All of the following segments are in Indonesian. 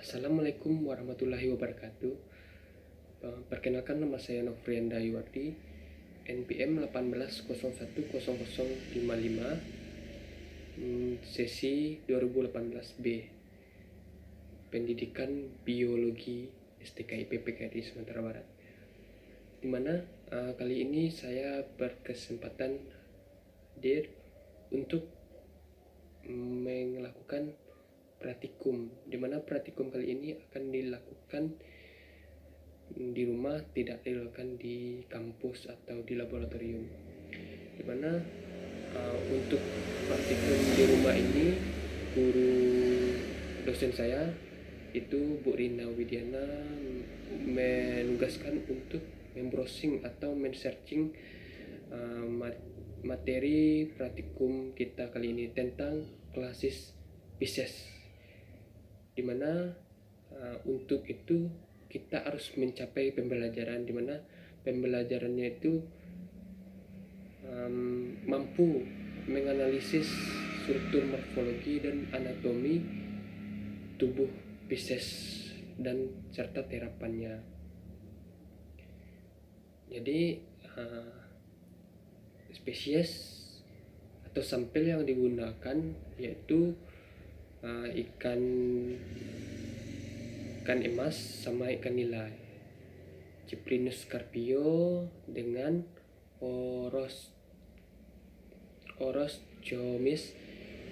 Assalamualaikum warahmatullahi wabarakatuh. Perkenalkan, nama saya Nofrianda Yuwardi, NPM 18010055, sesi 2018B, Pendidikan Biologi STKIP PKRI Sumatera Barat. Dimana kali ini saya berkesempatan hadir untuk melakukan praktikum, dimana praktikum kali ini akan dilakukan di rumah, tidak dilakukan di kampus atau di laboratorium. Dimana untuk praktikum di rumah ini, guru dosen saya itu Bu Rina Widiana menugaskan untuk membrowsing atau men-searching materi praktikum kita kali ini tentang klasis Pisces, dimana untuk itu kita harus mencapai pembelajaran, dimana pembelajarannya itu mampu menganalisis struktur morfologi dan anatomi tubuh Pisces dan serta terapannya. Jadi spesies atau sampel yang digunakan yaitu ikan emas sama ikan nila, Cyprinus carpio dengan Oroschomis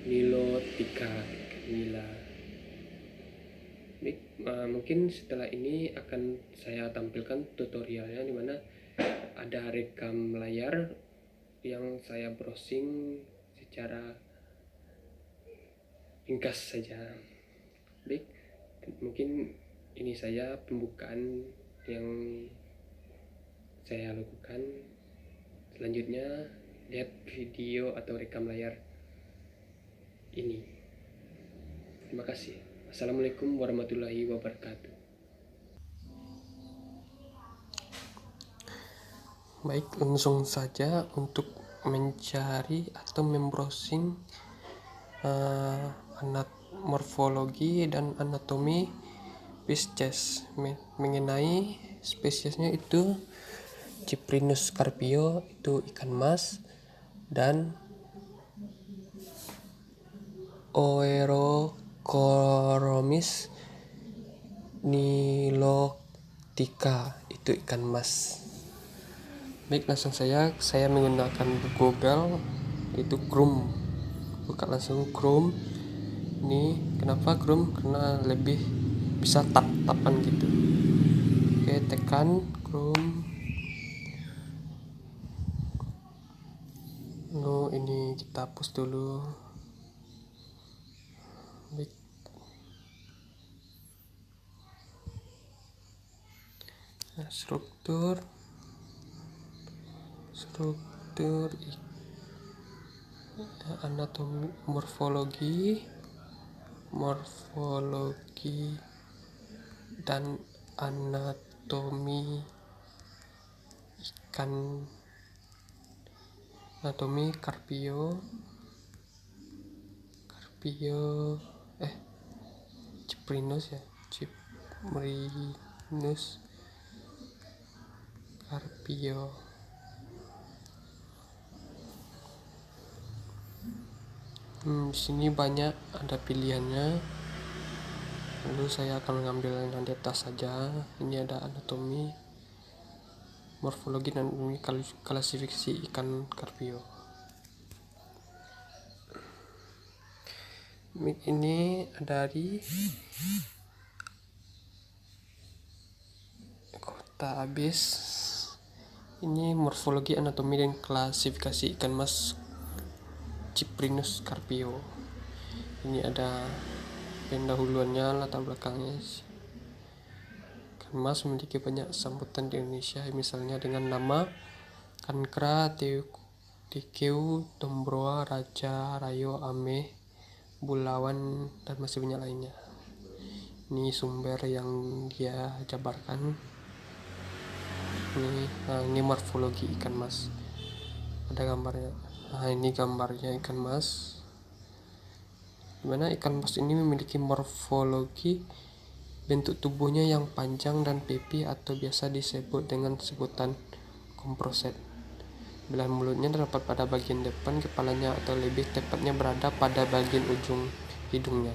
nilotica, ikan nila. Mungkin setelah ini akan saya tampilkan tutorialnya, dimana ada rekam layar yang saya browsing secara ringkas saja. Baik, mungkin ini saya pembukaan yang saya lakukan. Selanjutnya lihat video atau rekam layar ini. Terima kasih. Assalamualaikum warahmatullahi wabarakatuh. Baik, langsung saja untuk mencari atau membrowsing morfologi dan anatomi Pisces. Mengenai spesiesnya itu Cyprinus carpio, itu ikan mas, dan Oerochromis nilotica, itu ikan mas. Baik, langsung saya menggunakan Google, itu Chrome. Buka langsung Chrome. Ini kenapa Chrome? Karena lebih bisa tap-tapan gitu. Oke, tekan Chrome. Lalu ini kita hapus dulu. Baik. Nah, struktur anatomi morfologi dan anatomi Carpio Cyprinus Carpio. Di sini banyak ada pilihannya. Lalu saya akan mengambil yang di atas saja. Ini ada anatomi, morfologi, dan klasifikasi ikan Carpio. Ini dari Kota Abis. Ini morfologi, anatomi, dan klasifikasi ikan mas Cyprinus carpio. Ini ada pendahuluannya, latar belakangnya. Ikan mas memiliki banyak sambutan di Indonesia, misalnya dengan nama Cancra, Tikeu, Tombroa, Raja, Rayo, Ame, Bulawan, dan masih banyak lainnya. Ini sumber yang dia jabarkan. Ini morfologi ikan mas, ada gambarnya. Ini gambarnya ikan mas, dimana ikan mas ini memiliki morfologi bentuk tubuhnya yang panjang dan pipi atau biasa disebut dengan sebutan komproset. Belahan mulutnya terdapat pada bagian depan kepalanya atau lebih tepatnya berada pada bagian ujung hidungnya.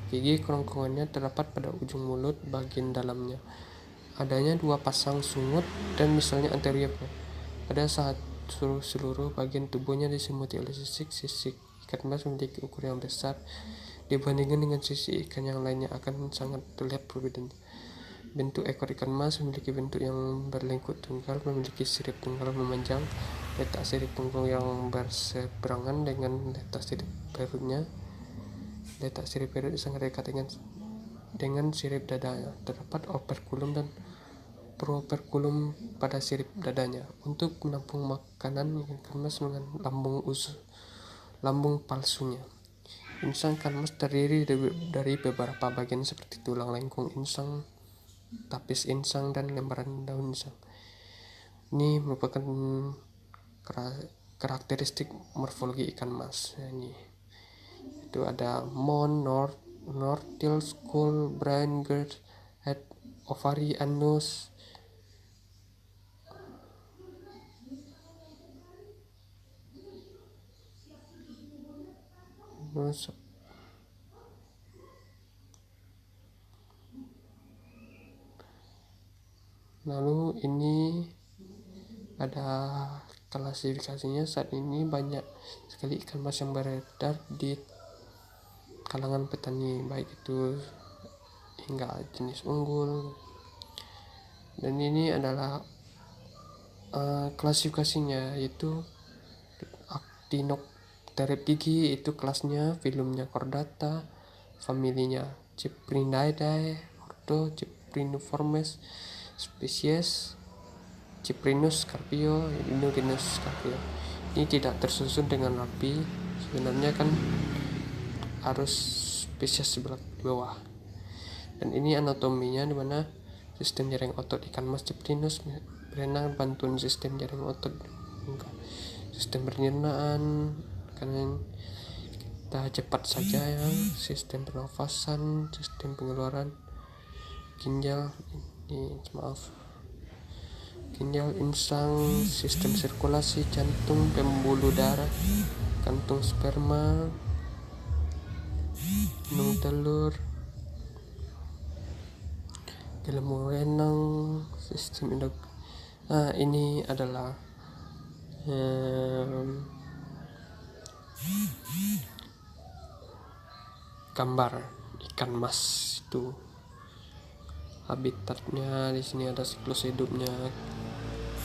Gigi kerongkongannya terdapat pada ujung mulut bagian dalamnya. Adanya 2 pasang sungut dan misalnya anterior pada saat seluruh bagian tubuhnya diselimuti oleh sisik. Sisik ikan mas memiliki ukuran yang besar dibandingkan dengan sisik ikan yang lainnya, akan sangat terlihat perbedaannya. Bentuk ekor ikan mas memiliki bentuk yang berlengkut tunggal, memiliki sirip tunggal memanjang, letak sirip punggung yang berseberangan dengan letak sirip perutnya. Letak sirip perut sangat dekat dengan sirip dadanya. Terdapat operkulum dan properkulum pada sirip dadanya untuk menampung makanan ikan mas dengan lambung palsunya. Insang ikan mas terdiri dari beberapa bagian seperti tulang lengkung insang, tapis insang, dan lembaran daun insang. Ini merupakan karakteristik morfologi ikan mas. Ini itu ada moon, nortil, skull, brain, girth, head, ovary, and nose. Lalu ini ada klasifikasinya. Saat ini banyak sekali ikan mas yang beredar di kalangan petani, baik itu hingga jenis unggul. Dan ini adalah klasifikasinya, yaitu Actinopterid gigi itu kelasnya, filumnya Chordata, familinya Cyprinidae, ordo Cypriniformes, spesies Cyprinus Carpio, genus Carpio. Ini tidak tersusun dengan rapi, sebenarnya kan harus spesies sebelah di bawah. Dan ini anatominya, dimana sistem jaring otot ikan mas Cyprinus berenang bantuan sistem jaring otot, sistem pencernaan, karena kita cepat saja ya, sistem pernafasan, sistem pengeluaran, ginjal insang, sistem sirkulasi, jantung, pembuluh darah, kantung sperma, benung telur, gelembung renang, sistem ini adalah gambar ikan mas itu. Habitatnya di sini ada siklus hidupnya.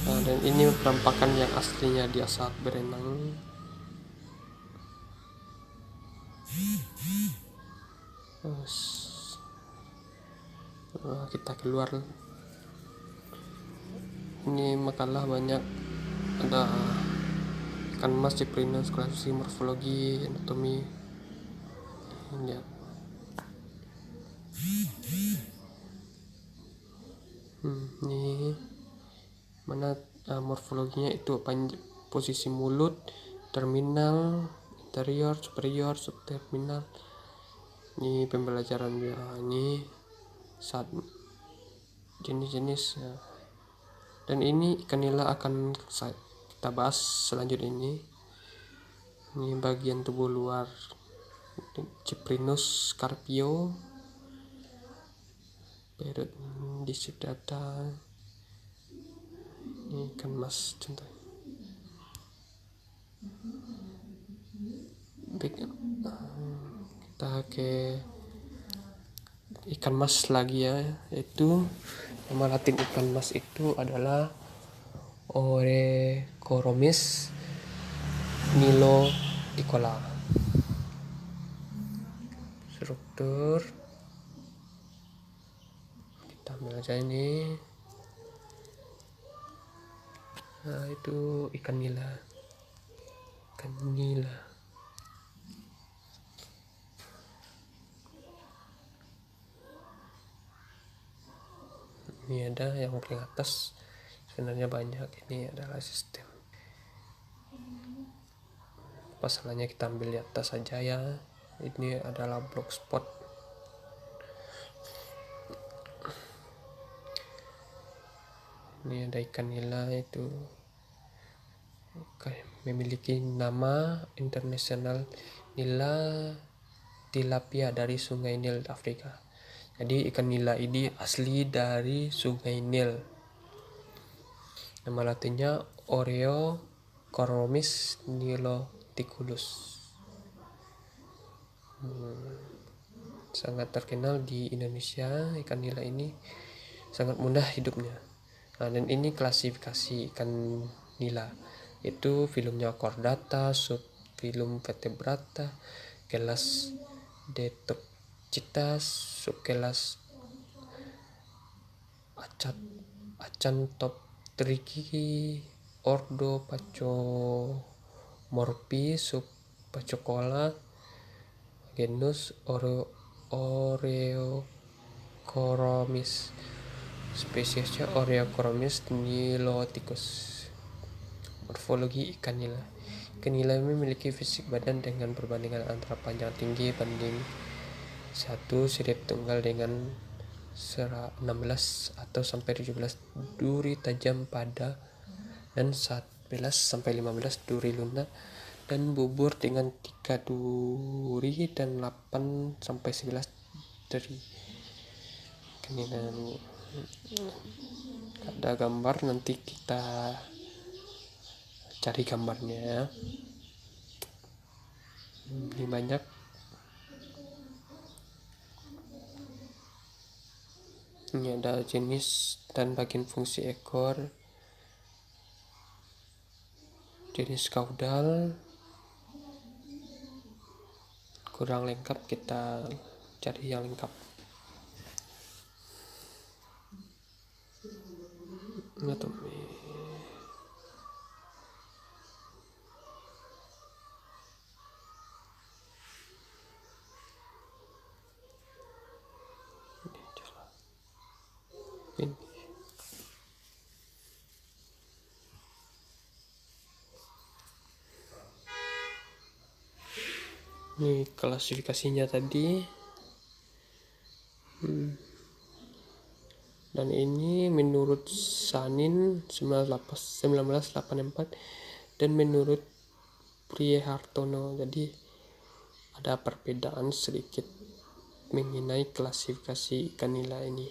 Dan ini penampakan yang aslinya dia saat berenang. Kita keluar. Ini makalah banyak, ada ikan mas Cyprinus, klasifikasi, morfologi, anatomi. Lihat. Ini mana morfologinya itu posisi mulut, terminal, interior, superior, subterminal. Ini pembelajaran dia. Ini saat jenis-jenis ya. Dan ini ikan nila akan kita bahas selanjutnya. Ini bagian tubuh luar Cyprinus Carpio, perut di dada. Ini ikan mas contohnya. Kita ke ikan mas lagi ya, yaitu nama latin ikan mas itu adalah Orecoromys niloticola. Struktur kita ambil aja ini. Nah, itu ikan nila. Ini ada yang paling atas, sebenarnya banyak. Ini adalah sistem. Pasalnya kita ambil di atas saja ya. Ini adalah block spot. Ini ada ikan nila, itu memiliki nama internasional Nila tilapia dari Sungai Nil Afrika. Jadi ikan nila ini asli dari Sungai Nil. Nama latinnya Oreochromis niloticulus. Sangat terkenal di Indonesia. Ikan nila ini sangat mudah hidupnya. Nah, dan ini klasifikasi ikan nila, itu filumnya chordata, subfilum vertebrata, kelas Detoccitas, subkelas Acanthopterygi, ordo Pacomorphi, subPacocola, genus Oreochromis, spesiesnya Oreochromis niloticus. Morfologi ikan nila. Ikan nila memiliki fisik badan dengan perbandingan antara panjang tinggi banding 1 sirip tunggal dengan 16 atau sampai 17 duri tajam pada dan 11 sampai 15 duri lunak, dan bubur dengan 3 duri dan 8 sampai 11 dari keningan. Ada gambar, nanti kita cari gambarnya. Ini banyak. Ini ada jenis dan bagian fungsi ekor, jenis kaudal. Kurang lengkap, kita cari yang lengkap. Anatomi. Ini klasifikasinya tadi. Dan ini menurut Sanin 1984 dan menurut Prihartono. Jadi ada perbedaan sedikit mengenai klasifikasi ikan nila ini.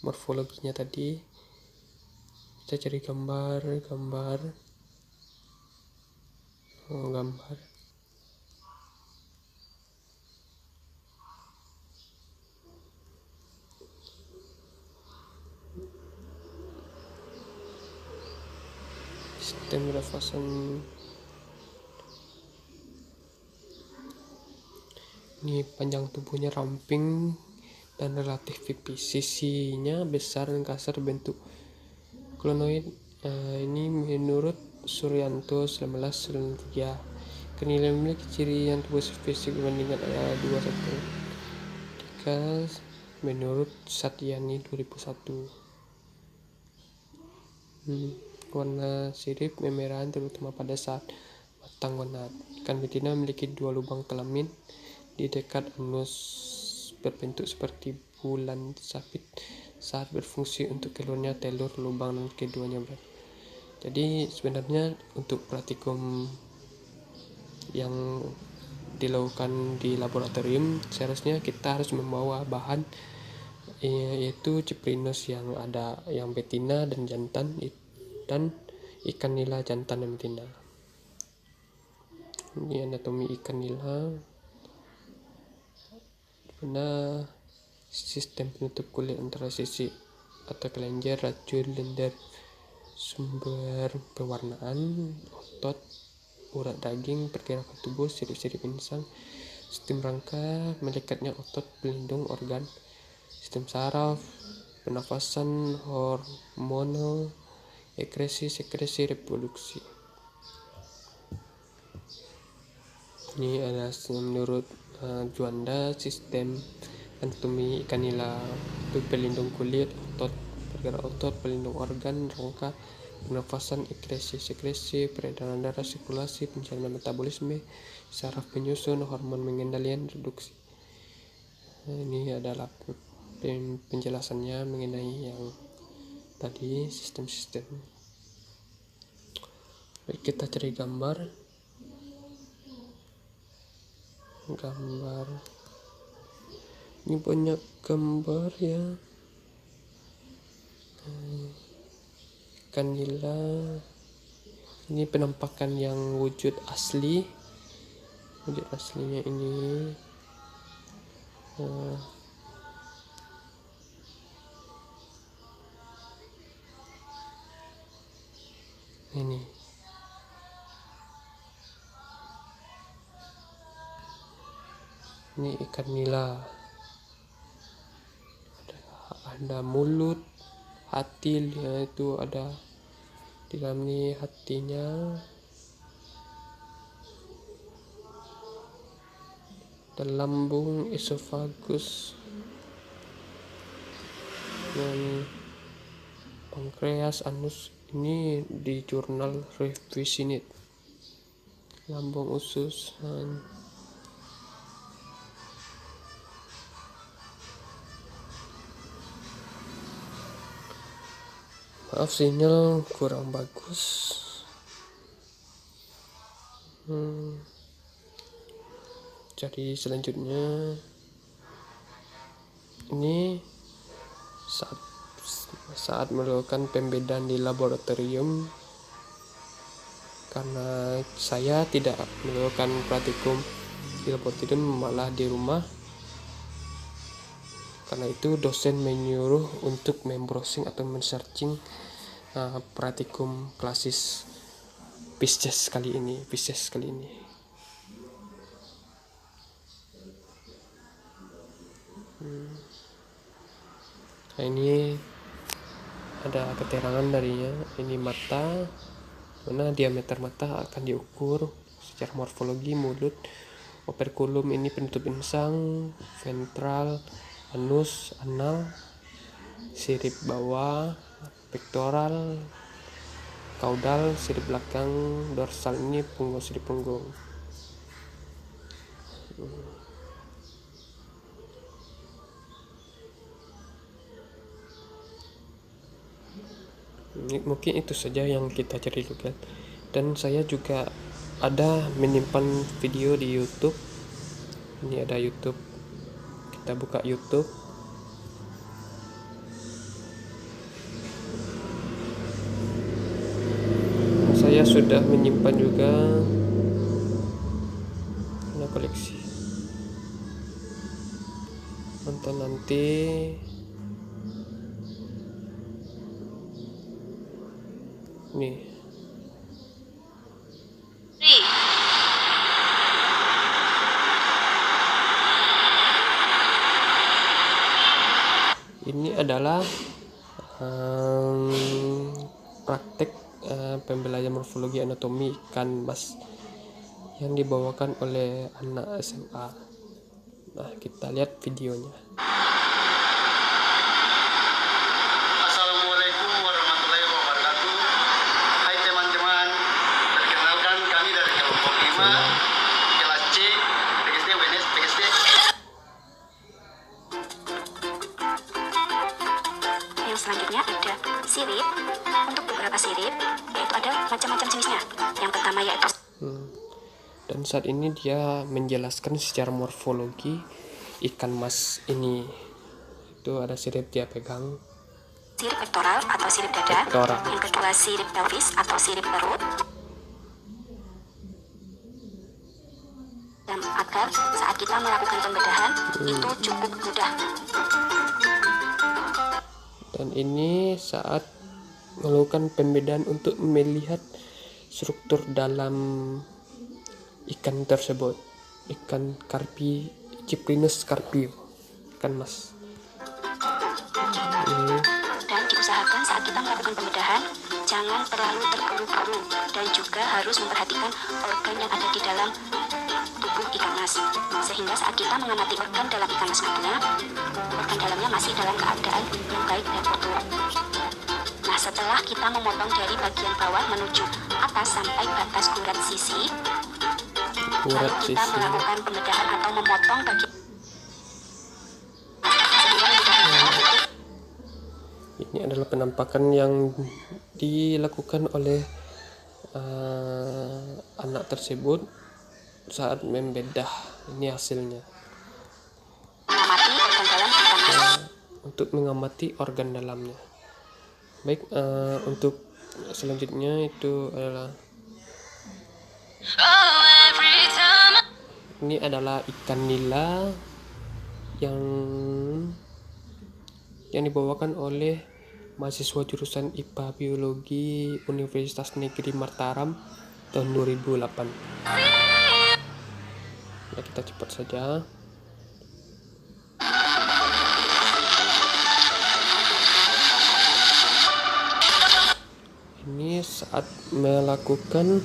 Morfologinya tadi kita cari gambar. Sistem pernafasan. Ini panjang tubuhnya ramping dan relatif tipis, sisinya besar dan kasar bentuk klonoid. Ini menurut Suryanto 1993. Nila memiliki ciri yang tubuh spesifik dibandingkan 213 menurut Satyani 2001. Warna sirip memerahan terutama pada saat matang gonad. Ikan betina memiliki 2 lubang kelamin di dekat anus berbentuk seperti bulan sabit saat berfungsi untuk keluarnya telur. Lubang dan keduanya berat. Jadi sebenarnya untuk praktikum yang dilakukan di laboratorium, seharusnya kita harus membawa bahan yaitu Cyprinus yang ada yang betina dan jantan, dan ikan nila jantan dan betina. Ini anatomi ikan nila. Mana sistem penutup kulit antara sisi atau kelenjar, racun, lender, sumber pewarnaan, otot, urat daging, pergerakan tubuh, sirip-sirip insang, sistem rangka, melekatnya otot pelindung organ, sistem saraf, pernafasan, hormonal, sekresi, reproduksi. Ini ada menurut Juanda, sistem anatomi ikan nila itu pelindung kulit, otot, pergerak otot, pelindung organ, rangka, pernafasan, sekresi, peredaran darah, sirkulasi, pencernaan, metabolisme, saraf penyusun, hormon pengendalian, reduksi. Ini adalah penjelasannya mengenai yang tadi sistem-sistem. Baik, kita cari gambar. Ini banyak gambar ya. Ikan nila. Ini penampakan yang wujud aslinya ini. Ini ikan nila. Ada mulut, hati, itu ada di dalam ini hatinya. Dan lambung, esofagus, dan pankreas, anus. Ini di jurnal Revisionit. Lambung, usus, maaf sinyal kurang bagus. Jadi selanjutnya ini saat melakukan pembedaan di laboratorium, karena saya tidak melakukan praktikum di laboratorium malah di rumah. Karena itu dosen menyuruh untuk membrowsing atau men-searching praktikum klasis Pisces kali ini. Nah, ini ada keterangan darinya. Ini mata, mana diameter mata akan diukur secara morfologi. Mulut, operculum ini penutup insang, ventral, anus, anal, sirip bawah, pektoral, kaudal, sirip belakang, dorsal ini punggung, sirip punggung. Mungkin itu saja yang kita ceritakan. Dan saya juga ada menyimpan video di YouTube. Ini ada YouTube. Kita buka YouTube. Saya sudah menyimpan juga koleksi. Nonton nanti. Nih. Ini adalah praktek pembelajaran morfologi anatomi ikan mas yang dibawakan oleh anak SMA. Nah, kita lihat videonya. Assalamualaikum warahmatullahi wabarakatuh. Hai teman-teman, perkenalkan kami dari kelompok 5 kelas C PGSD UNS PGSD. Yang selanjutnya ada sirip. Untuk beberapa sirip, yaitu ada macam-macam jenisnya. Yang pertama yaitu Dan saat ini dia menjelaskan secara morfologi ikan mas ini. Itu ada sirip dia pegang. sirip pektoral atau sirip dada. Yang kedua sirip pelvis atau sirip perut. Dan agar saat kita melakukan pembedahan itu cukup mudah. Dan ini saat melakukan pembedaan untuk melihat struktur dalam ikan tersebut, ikan karpi, Cyprinus carpio, ikan mas. Dan diusahakan saat kita melakukan pembedahan jangan terlalu terburu-buru dan juga harus memperhatikan organ yang ada di dalam tubuh ikan mas, sehingga saat kita mengamati organ dalam ikan mas nantinya, organ dalamnya masih dalam keadaan yang baik dan utuh. Nah, setelah kita memotong dari bagian bawah menuju atas sampai batas gurat sisi, lalu kita melakukan pembedahan atau memotong bagian sehingga Ini adalah penampakan yang dilakukan oleh anak tersebut saat membedah. Ini hasilnya. Mengamati organ dalam ikan mas. Untuk mengamati organ dalamnya. Baik, untuk selanjutnya itu adalah ini adalah ikan nila yang dibawakan oleh mahasiswa jurusan IPA Biologi Universitas Negeri Mataram tahun 2008. Ya, kita cepat saja. Ini saat melakukan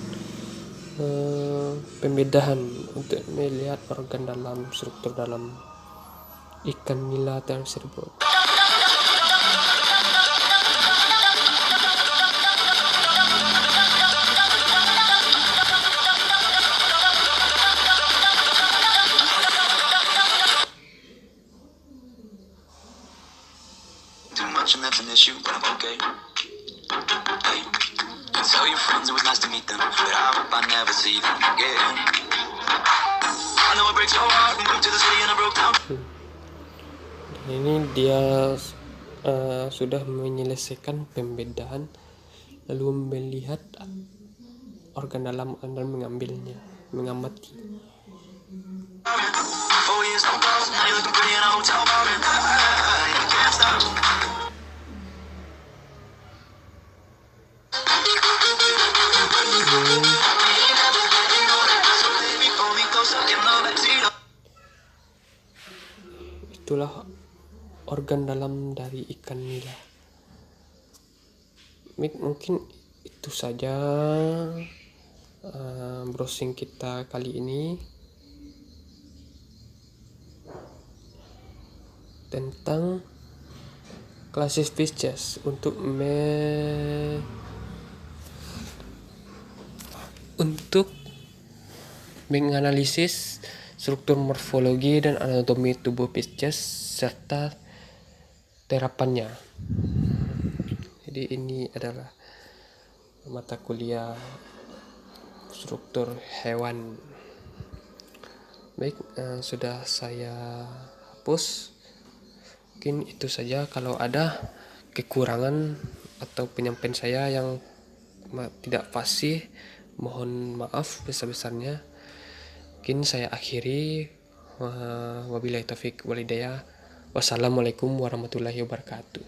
pembedahan untuk melihat organ dalam, struktur dalam ikan nila tersebut. Too much and that's an issue, but I'm okay. Hey, tell your friends it was nice to meet them, but I hope I never see them again. I know it breaks your heart, moved to the city and I broke down. Ini dia sudah menyelesaikan pembedahan, lalu melihat organ dalam dan mengambilnya, mengamati. 4 years no calls, now you're looking pretty in a hotel bar and I can't stop. Itulah organ dalam dari ikan nila. Mungkin itu saja browsing kita kali ini tentang classes fishes untuk menganalisis struktur morfologi dan anatomi tubuh fishes serta terapannya. Jadi ini adalah mata kuliah struktur hewan. Baik, sudah saya hapus. Mungkin itu saja. Kalau ada kekurangan atau penyampaian saya yang tidak fasih, mohon maaf besar-besarnya. Mungkin saya akhiri. Wabillahi taufik walhidayah. Wassalamualaikum warahmatullahi wabarakatuh.